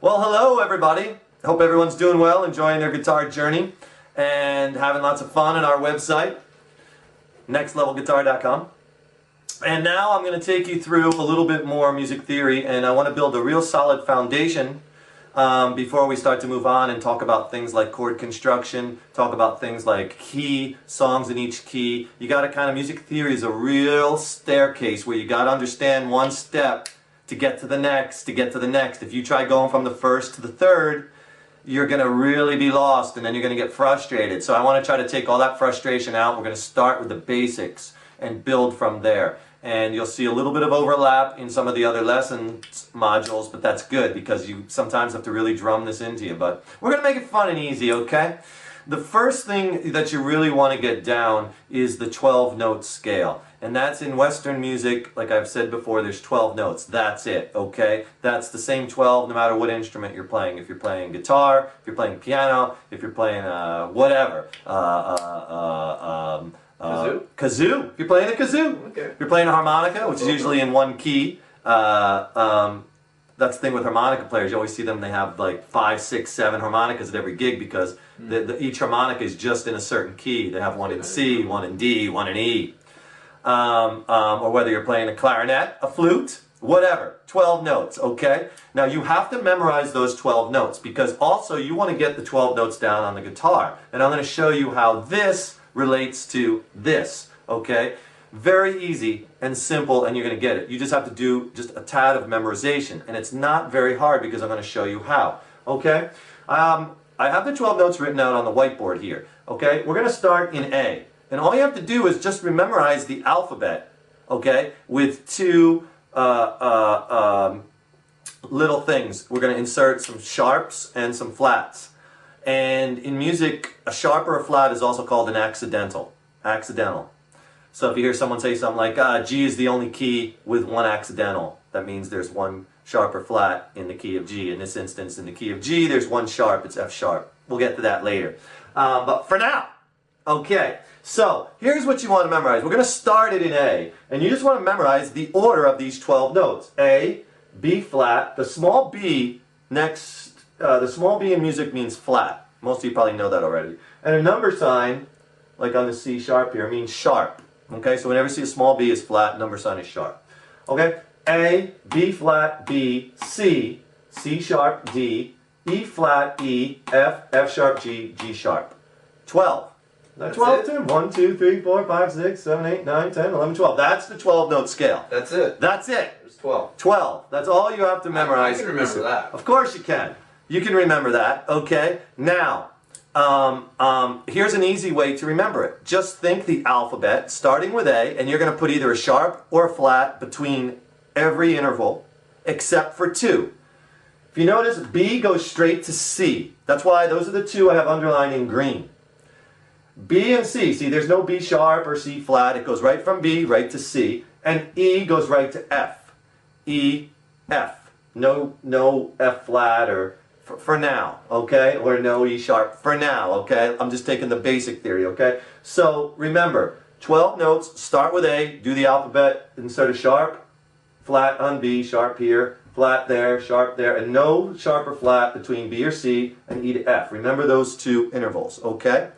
Well, hello everybody. Hope everyone's doing well, enjoying their guitar journey, and having lots of fun on our website, nextlevelguitar.com. And now I'm going to take you through a little bit more music theory, and I want to build a real solid foundation before we start to move on and talk about things like chord construction, talk about things like key, songs in each key. You got to music theory is a real staircase where you got to understand one step to get to the next, to get to the next. If you try going from the first to the third, you're going to really be lost, and then you're going to get frustrated. So I want to try to take all that frustration out. We're going to start with the basics and build from there. And you'll see a little bit of overlap in some of the other lessons modules, but that's good because you sometimes have to really drum this into you. But we're going to make it fun and easy, okay? The first thing that you really want to get down is the 12-note scale. And that's in Western music, like I've said before, there's 12 notes. That's it, okay? That's the same 12 no matter what instrument you're playing. If you're playing guitar, if you're playing piano, if you're playing whatever. Kazoo? Kazoo. If you're playing a kazoo. Okay. If you're playing a harmonica, which is usually in one key. That's the thing with harmonica players. You always see them, they have like 5, 6, 7 harmonicas at every gig because each harmonica is just in a certain key. They have one in C, one in D, one in E. Or whether you're playing a clarinet, a flute, whatever. 12 notes, okay? Now you have to memorize those 12 notes because also you want to get the 12 notes down on the guitar. And I'm going to show you how this relates to this, okay? Very easy and simple, and you're going to get it. You just have to do just a tad of memorization, and it's not very hard because I'm going to show you how, okay? I have the 12 notes written out on the whiteboard here, okay? We're going to start in A, and all you have to do is just memorize the alphabet, okay, with two little things. We're going to insert some sharps and some flats. And in music, a sharp or a flat is also called an accidental. Accidental. So if you hear someone say something like, G is the only key with one accidental, that means there's one sharp or flat in the key of G. In this instance, in the key of G, there's one sharp, it's F sharp. We'll get to that later. But for now, okay, so here's what you want to memorize. We're going to start it in A, and you just want to memorize the order of these 12 notes. A, B flat, the small b next. The small b in music means flat. Most of you probably know that already. And a number sign, like on the C sharp here, means sharp. Okay, so whenever you see a small b is flat, number sign is sharp. Okay, A, B flat, B, C, C sharp, D, E flat, E, F, F sharp, G, G sharp. 12. That's 12 it? to 1, 2, 3, 4, 5, 6, 7, 8, 9, 10, 11, 12. That's the 12-note scale. That's it. That's it. There's 12. 12. That's all you have to memorize. I can remember that. Of course you can. You can remember that, okay? Now, here's an easy way to remember it. Just think the alphabet, starting with A, and you're going to put either a sharp or a flat between every interval, except for 2. If you notice, B goes straight to C. That's why those are the 2 I have underlined in green. B and C, see there's no B sharp or C flat. It goes right from B right to C. And E goes right to F. E, F. No F flat or... For now, okay? Or no E sharp for now, okay? I'm just taking the basic theory, okay? So remember, 12 notes, start with A, do the alphabet, insert a sharp, flat on B, sharp here, flat there, sharp there, and no sharp or flat between B or C and E to F. Remember those 2 intervals, okay?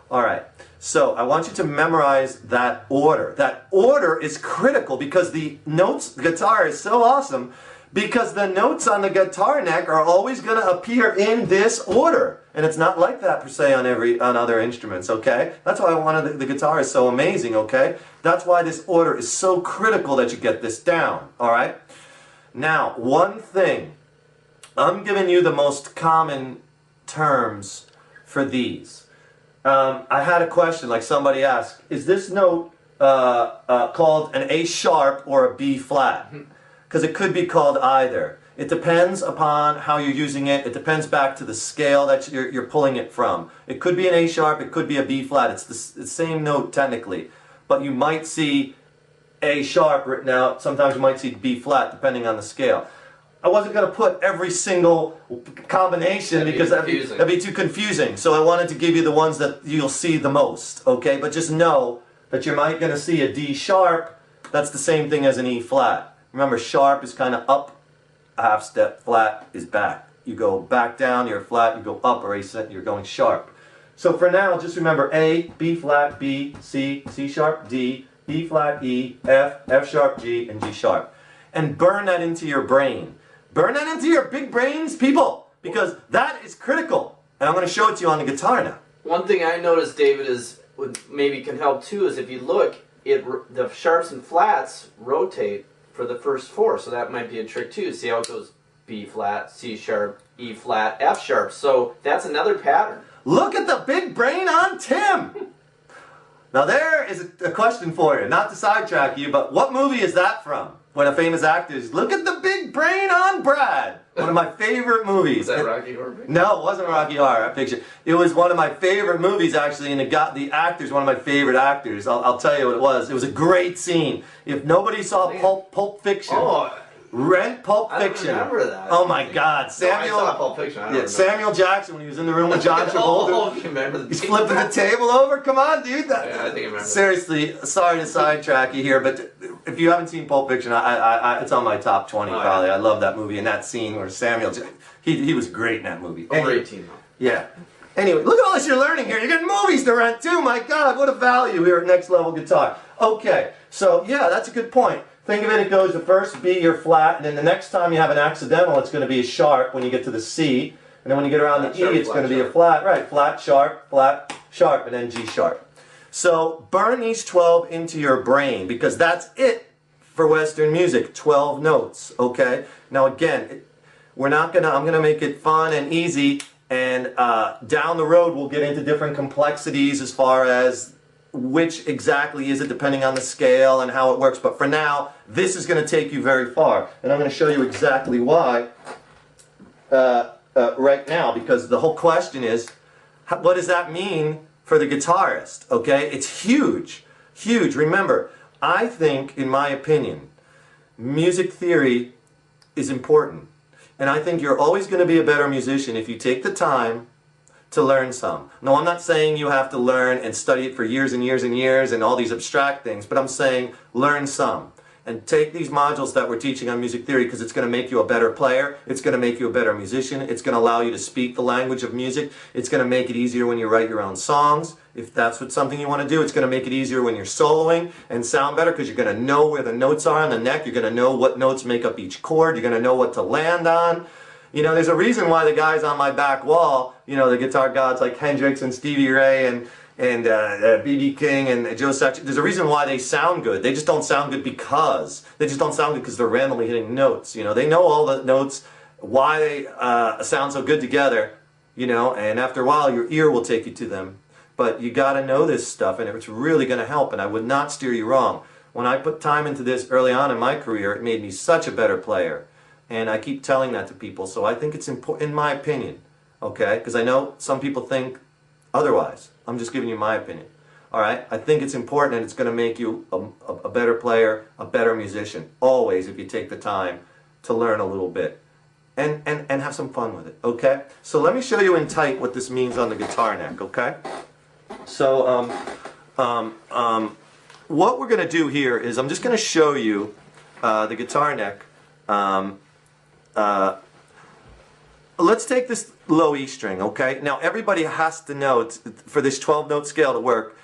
All right, so I want you to memorize that order. That order is critical because the notes, the guitar is so awesome because the notes on the guitar neck are always going to appear in this order. And it's not like that per se on other instruments, okay? That's why the guitar is so amazing, okay? That's why this order is so critical that you get this down, all right? Now, one thing. I'm giving you the most common terms for these. I had a question, like somebody asked, is this note called an A sharp or a B flat? Because it could be called either. It depends upon how you're using it. It depends back to the scale that you're pulling it from. It could be an A sharp, it could be a B flat. It's the same note technically. But you might see A sharp written out. Sometimes you might see B flat depending on the scale. I wasn't going to put every single combination because that'd be too confusing. So I wanted to give you the ones that you'll see the most. Okay, but just know that you might going to see a D sharp. That's the same thing as an E flat. Remember, sharp is kind of up a half step, flat is back. you go back down, you're flat, you go up, or you're going sharp. So for now, just remember A, B flat, B, C, C sharp, D, E flat, E, F, F sharp, G, and G sharp. And burn that into your brain. Burn that into your big brains, people, because that is critical. And I'm going to show it to you on the guitar now. One thing I noticed, David, is maybe can help too, is if you look, the sharps and flats rotate for the first four, so that might be a trick too. See how it goes B flat, C sharp, E flat, F sharp. So that's another pattern. Look at the big brain on Tim! Now there is a question for you, not to sidetrack you, but what movie is that from? When a famous actor is, look at the big brain on Brad! One of my favorite movies. Was that Rocky Horror Picture? No, it wasn't Rocky Horror Picture. It was one of my favorite movies, actually, and it got the actors, one of my favorite actors. I'll tell you what it was. It was a great scene. If nobody saw Pulp Fiction, rent Pulp Fiction. I don't remember that. Oh my God, Samuel! No, I saw Pulp Fiction. I don't remember. Samuel Jackson when he was in the room with John Travolta. You remember He's flipping the table over. Come on, dude. Yeah, I think I remember. Seriously, sorry to sidetrack you here, but if you haven't seen Pulp Fiction, it's on my top 20 probably. Yeah. I love that movie and that scene where Samuel, he was great in that movie. Over 18 though. Yeah. Anyway, look at all this you're learning here. You're getting movies to rent too. My God, what a value here at Next Level Guitar. Okay, so yeah, that's a good point. Think of it, it goes to first B, you're flat, and then the next time you have an accidental, it's going to be a sharp when you get to the C, and then when you get around the E, it's going to be a flat, right, flat, sharp, and then G sharp. So burn these 12 into your brain, because that's it for Western music, 12 notes, okay? Now again, I'm going to make it fun and easy, and down the road we'll get into different complexities as far as which exactly is it depending on the scale and how it works. But for now, this is going to take you very far. And I'm going to show you exactly why right now, because the whole question is, what does that mean for the guitarist? Okay, it's huge, huge. Remember, I think, in my opinion, music theory is important. And I think you're always going to be a better musician if you take the time to learn some. No, I'm not saying you have to learn and study it for years and years and years and all these abstract things, but I'm saying learn some. And take these modules that we're teaching on music theory, because it's going to make you a better player, it's going to make you a better musician, it's going to allow you to speak the language of music, it's going to make it easier when you write your own songs. If that's what something you want to do, it's going to make it easier when you're soloing and sound better, because you're going to know where the notes are on the neck, you're going to know what notes make up each chord, you're going to know what to land on. You know, there's a reason why the guys on my back wall, you know, the guitar gods like Hendrix and Stevie Ray and B.B. King and Joe Satriani, there's a reason why they sound good. They just don't sound good because they're randomly hitting notes. You know, they know all the notes, why they sound so good together, you know, and after a while your ear will take you to them. But you got to know this stuff, and it's really going to help, and I would not steer you wrong. When I put time into this early on in my career, it made me such a better player. And I keep telling that to people, so I think it's important, in my opinion, okay? Because I know some people think otherwise. I'm just giving you my opinion, all right? I think it's important, and it's going to make you a better player, a better musician, always, if you take the time to learn a little bit. And have some fun with it, okay? So let me show you in tight what this means on the guitar neck, okay? So what we're going to do here is I'm just going to show you the guitar neck. Let's take this low E string, okay? Now everybody has to know, for this 12-note scale to work,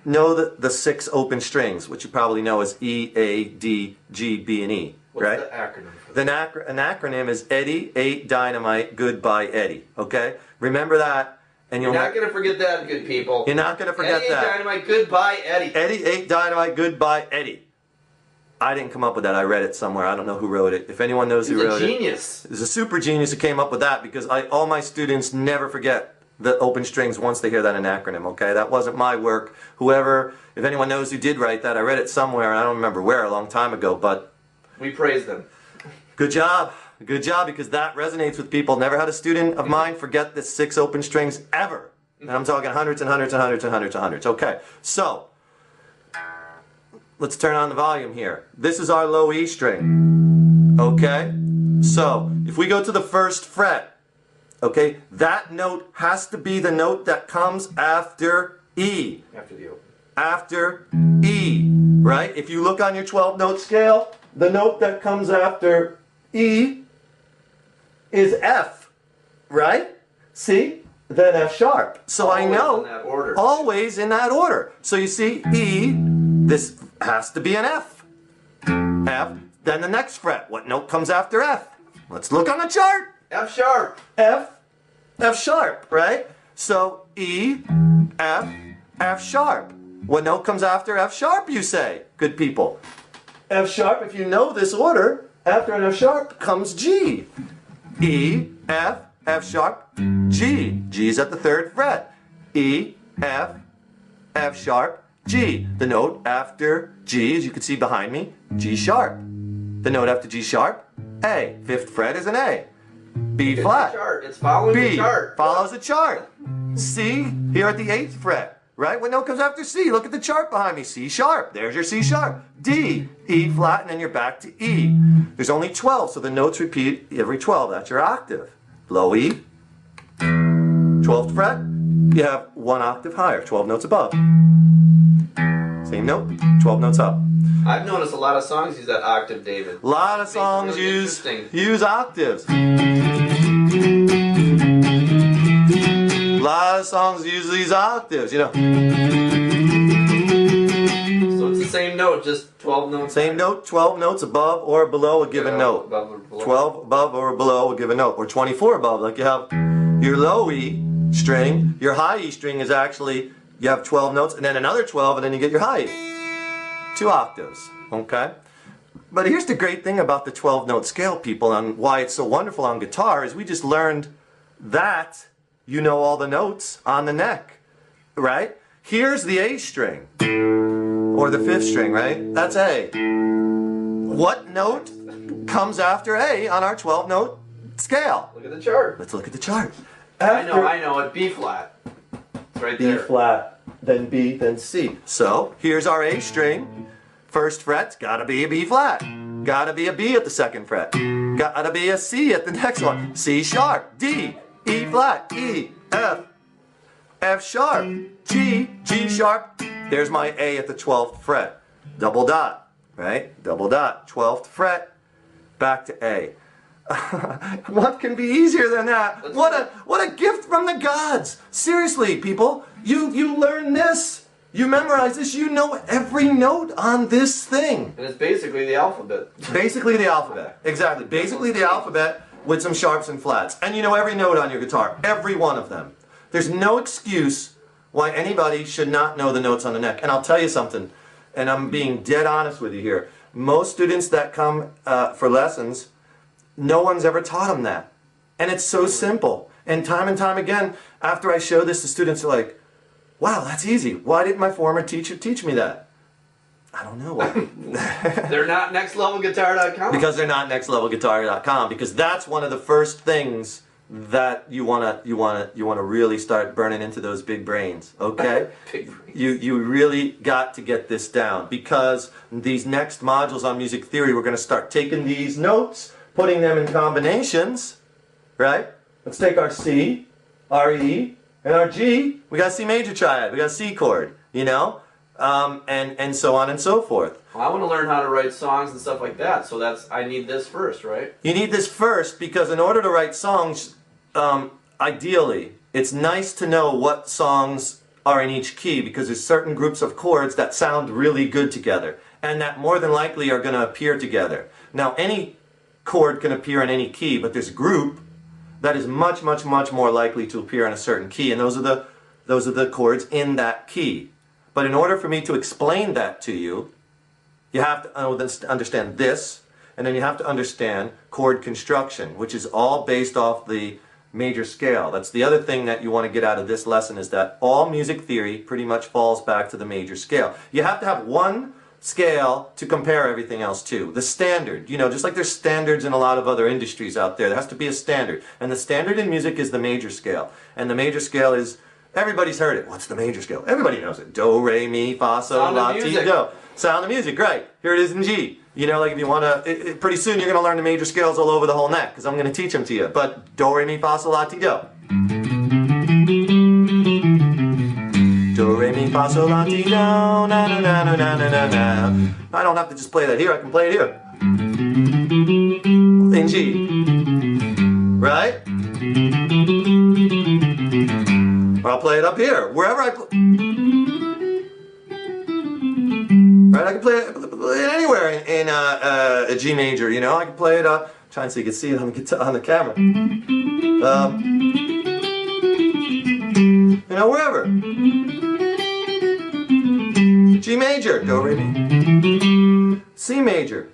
know the 6 open strings, which you probably know as E, A, D, G, B, and E, right? What's the acronym for that? An acronym is Eddie, 8, Dynamite, Goodbye, Eddie, okay? Remember that, and You're not going to forget that, good people. You're not going to forget Eddie, that. Eddie, Dynamite, Goodbye, Eddie. Eddie, 8, Dynamite, Goodbye, Eddie. I didn't come up with that. I read it somewhere. I don't know who wrote it. If anyone knows who wrote it. He's a genius. There's a super genius who came up with that, because all my students never forget the open strings once they hear that in an acronym, okay? That wasn't my work. If anyone knows who did write that, I read it somewhere, and I don't remember where, a long time ago, but we praise them. Good job. Good job, because that resonates with people. Never had a student of mine forget the 6 open strings ever. And I'm talking hundreds and hundreds and hundreds and hundreds and hundreds. Okay, so let's turn on the volume here. This is our low E string, okay? So, if we go to the 1st fret, okay, that note has to be the note that comes after E. After the open. After E, right? If you look on your 12-note scale, the note that comes after E is F. right? See? Then F sharp. So I know in that order. always in that order. So you see E, this has to be an F. F, then the next fret. What note comes after F? Let's look on the chart. F sharp. F, F sharp, right? So E, F, F sharp. What note comes after F sharp, you say? Good people. F sharp, if you know this order, after an F sharp comes G. E, F, F sharp, G. G is at the 3rd fret. E, F, F sharp, G. The note after G, as you can see behind me, G sharp. The note after G sharp, A. 5th fret is an A. B flat. Chart. It's following the B chart. follows the chart. C, here at the 8th fret, right? What note comes after C? Look at the chart behind me. C sharp. There's your C sharp. D, E flat, and then you're back to E. There's only 12, so the notes repeat every 12. That's your octave. Low E, 12th fret, you have 1 octave higher, 12 notes above. Same note, 12 notes up. I've noticed a lot of songs use that octave, David. A lot of Makes it songs really use interesting. octaves. A lot of songs use these octaves, you know. So it's the same note, just 12 notes. Same higher. note, 12 notes above or below a given note. Above or below. 12 above or below a given note. Or 24 above, like you have your low E string. Your high E string is actually, you have 12 notes and then another 12 and then you get your high E. 2 octaves, okay? But here's the great thing about the 12-note scale, people, and why it's so wonderful on guitar is we just learned that you know all the notes on the neck, right? Here's the A string, or the 5th string, right? That's A. What note comes after A on our 12-note scale? Look at the chart. Let's look at the chart. I know it. B flat. It's right B there. flat, then B, then C. So here's our A string. 1st fret's gotta be a B flat. Gotta be a B at the 2nd fret. Gotta be a C at the next one. C sharp, D, E flat, E, F, F sharp, G, G sharp. There's my A at the 12th fret. Double dot, right? Double dot, 12th fret, back to A. What can be easier than that? What a gift from the gods! Seriously, people, you learn this. You memorize this, you know every note on this thing. And it's basically the alphabet. Basically the alphabet. Exactly. Basically the alphabet with some sharps and flats. And you know every note on your guitar. Every one of them. There's no excuse why anybody should not know the notes on the neck. And I'll tell you something, and I'm being dead honest with you here. Most students that come for lessons, no one's ever taught them that. And it's so simple. And time again, after I show this, the students are like, wow, that's easy. Why didn't my former teacher teach me that? I don't know. They're not nextlevelguitar.com. Because they're not nextlevelguitar.com. Because that's one of the first things that you wanna really start burning into those big brains. Okay? Big brains. You really got to get this down, because these next modules on music theory, we're gonna start taking these notes, putting them in combinations, right? Let's take our C, our E, and our G. We got C major triad. We got C chord. You know, and so on and so forth. Well, I want to learn how to write songs and stuff like that. So I need this first, right? You need this first because in order to write songs, ideally, it's nice to know what songs are in each key, because there's certain groups of chords that sound really good together and that more than likely are going to appear together. Now, any chord can appear in any key, but there's a group that is much more likely to appear in a certain key, and those are the chords in that key. But in order for me to explain that to you, you have to understand this, and then you have to understand chord construction, which is all based off the major scale. That's the other thing that you want to get out of this lesson, is that all music theory pretty much falls back to the major scale. You have to have one scale to compare everything else to. The standard, you know, just like there's standards in a lot of other industries out there, there has to be a standard. And the standard in music is the major scale. And the major scale is, everybody's heard it. What's the major scale? Everybody knows it. Do, re, mi, fa, sol, la, ti, do. Sound of music, right. Here it is in G. You know, like if you want to, pretty soon you're going to learn the major scales all over the whole neck, because I'm going to teach them to you. But do, re, mi, fa, sol, la, ti, do. Do, re, mi, fa, sol, la, ti, do, na, na, na, na, na, na, na. I don't have to just play that here, I can play it here. In G. Right? Or I'll play it up here, wherever I play. Right, I can play it anywhere in a G major, you know. I can play it, trying so you can see it on the camera. You know, wherever. G major, do, re, mi. C major.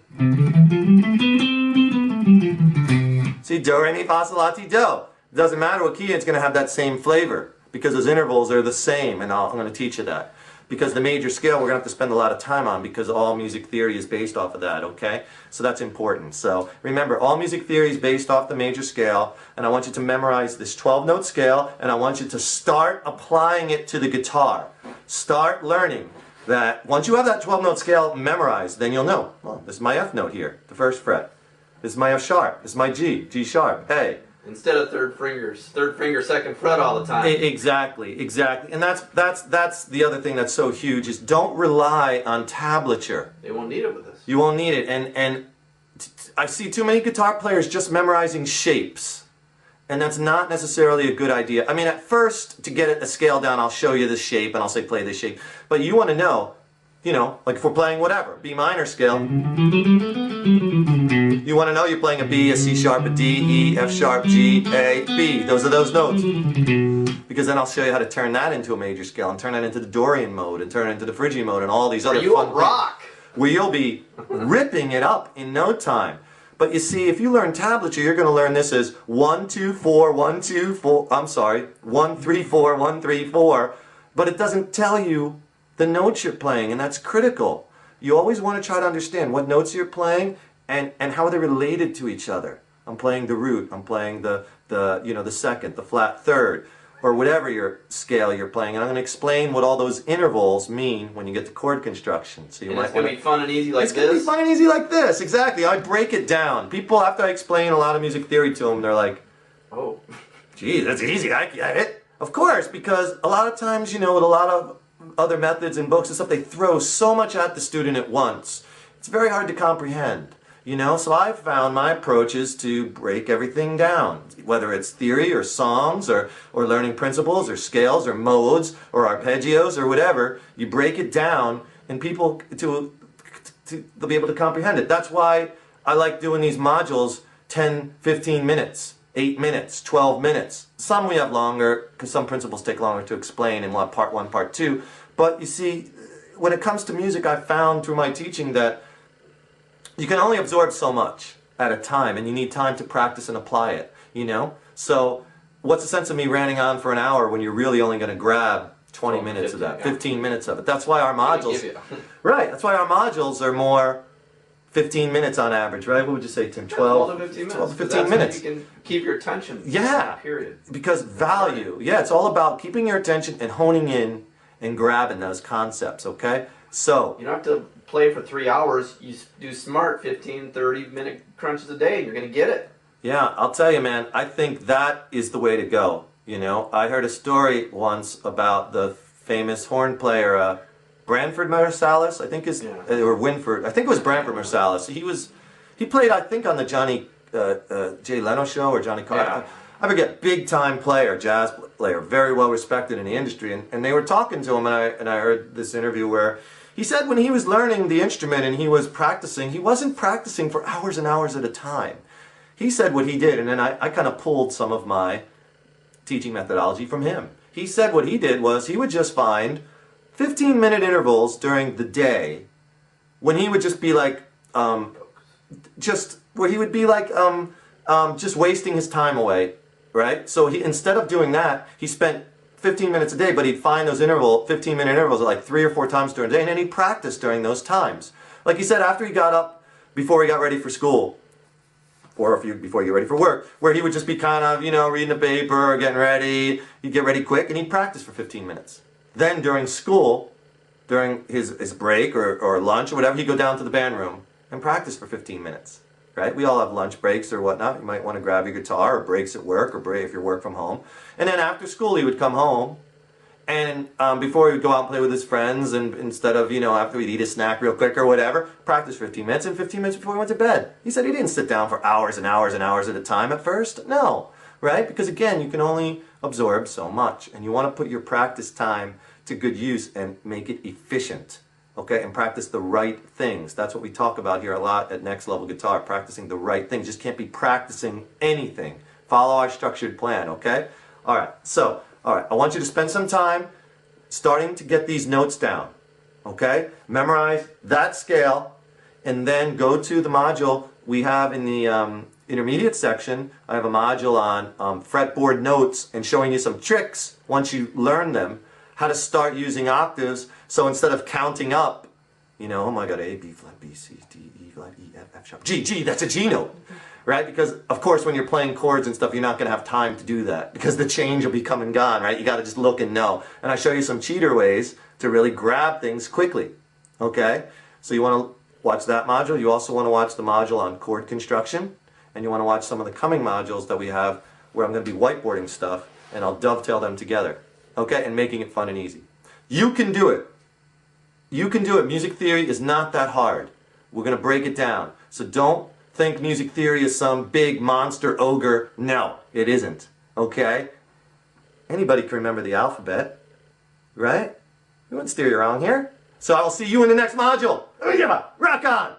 See, do, re, mi, fa, sol, la, ti, do. It doesn't matter what key, it's going to have that same flavor because those intervals are the same, and I'm going to teach you that. Because the major scale we're going to have to spend a lot of time on because all music theory is based off of that, okay? So that's important. So remember, all music theory is based off the major scale, and I want you to memorize this 12-note scale, and I want you to start applying it to the guitar. Start learning that. Once you have that 12-note scale memorized, then you'll know, well, this is my F note here, the first fret. This is my F sharp. This is my G, G sharp, A. Instead of third finger, second fret all the time. Exactly, exactly. And that's the other thing that's so huge is don't rely on tablature. They won't need it with this. You won't need it. And I see too many guitar players just memorizing shapes. And that's not necessarily a good idea. I mean, at first, to get a scale down, I'll show you the shape and I'll say play this shape. But you want to know, you know, like if we're playing whatever, B minor scale. You want to know you're playing a B, a C sharp, a D, E, F sharp, G, A, B. Those are those notes. Because then I'll show you how to turn that into a major scale and turn that into the Dorian mode and turn it into the Phrygian mode and all these other you fun will rock. things. Where you'll be ripping it up in no time. But you see, if you learn tablature, you're going to learn this as 1, 2, 4, 1, 2, 4. I'm sorry, 1, 3, 4, 1, 3, 4. But it doesn't tell you the notes you're playing, and that's critical. You always want to try to understand what notes you're playing and how they're related to each other. I'm playing the root, I'm playing the second, the flat third, or whatever your scale you're playing. And I'm going to explain what all those intervals mean when you get to chord construction. So It's going to be fun and easy like this? It's going to be fun and easy like this, exactly. I break it down. People, after I explain a lot of music theory to them, they're like, oh, geez, that's easy, I get it. Of course, because a lot of times, you know, with a lot of other methods and books and stuff, they throw so much at the student at once. It's very hard to comprehend. You know, so I've found my approach is to break everything down, whether it's theory or songs or learning principles or scales or modes or arpeggios or whatever. You break it down and people they'll be able to comprehend it. That's why I like doing these modules 10, 15 minutes, 8 minutes, 12 minutes. Some we have longer because some principles take longer to explain in part 1, part 2. But you see, when it comes to music, I've found through my teaching that you can only absorb so much at a time, and you need time to practice and apply it, you know? So what's the sense of me ranting on for an hour when you're really only going to grab 20 minutes of that, 15 minutes of it? That's why our modules, right, that's why our modules are more 15 minutes on average, right? What would you say, Tim? 12 to 15 minutes. 12 to 15 minutes. You can keep your attention. Yeah, Period. because value, yeah, it's all about keeping your attention and honing in and grabbing those concepts, okay? So you don't have to play for 3 hours. You do smart 15, 30-minute crunches a day, and you're going to get it. yeah, I'll tell you, man, I think that is the way to go. You know, I heard a story once about the famous horn player, Branford Marsalis, I think or Winford, I think it was Branford Marsalis. He played, I think, on the Johnny Jay Leno show or Johnny Carr. Yeah. I forget, big time player, jazz player, very well respected in the industry. And they were talking to him, and I heard this interview where he said when he was learning the instrument and he was practicing, he wasn't practicing for hours and hours at a time. He said what he did, and then I kind of pulled some of my teaching methodology from him. He said what he did was he would just find 15-minute intervals during the day when he would just be like, just wasting his time away, right? So instead of doing that, he spent 15 minutes a day, but he'd find those 15-minute intervals like 3 or 4 times during the day, and then he'd practice during those times. Like he said, after he got up, before he got ready for school, or before you get ready for work, where he would just be kind of, you know, reading the paper or getting ready. He'd get ready quick, and he'd practice for 15 minutes. Then during school, during his break or lunch or whatever, he'd go down to the band room and practice for 15 minutes. Right? We all have lunch breaks or whatnot. You might want to grab your guitar, or breaks at work, or if you work from home. And then after school, he would come home, and before he would go out and play with his friends, and instead of, you know, after he'd eat a snack real quick or whatever, practice 15 minutes, and 15 minutes before he went to bed. He said he didn't sit down for hours and hours and hours at a time at first. No. right? Because again, you can only absorb so much, and you want to put your practice time to good use and make it efficient, okay? And practice the right things. That's what we talk about here a lot at Next Level Guitar, practicing the right things. Just can't be practicing anything. Follow our structured plan, okay? All right, so, I want you to spend some time starting to get these notes down, okay? Memorize that scale, and then go to the module we have in the intermediate section. I have a module on fretboard notes and showing you some tricks once you learn them, how to start using octaves. So instead of counting up, you know, oh my God, A, B flat, B, C, D, E flat, E, F, F sharp, G, that's a G note, right? Because of course when you're playing chords and stuff, you're not going to have time to do that because the change will be come and gone, right? You got to just look and know. And I show you some cheater ways to really grab things quickly, okay? So you want to watch that module. You also want to watch the module on chord construction, and you want to watch some of the coming modules that we have where I'm going to be whiteboarding stuff, and I'll dovetail them together, okay, and making it fun and easy. You can do it. You can do it. Music theory is not that hard. We're going to break it down. So don't think music theory is some big monster ogre. No, it isn't, okay? Anybody can remember the alphabet, right? We wouldn't steer you wrong here. So I will see you in the next module. Rock on!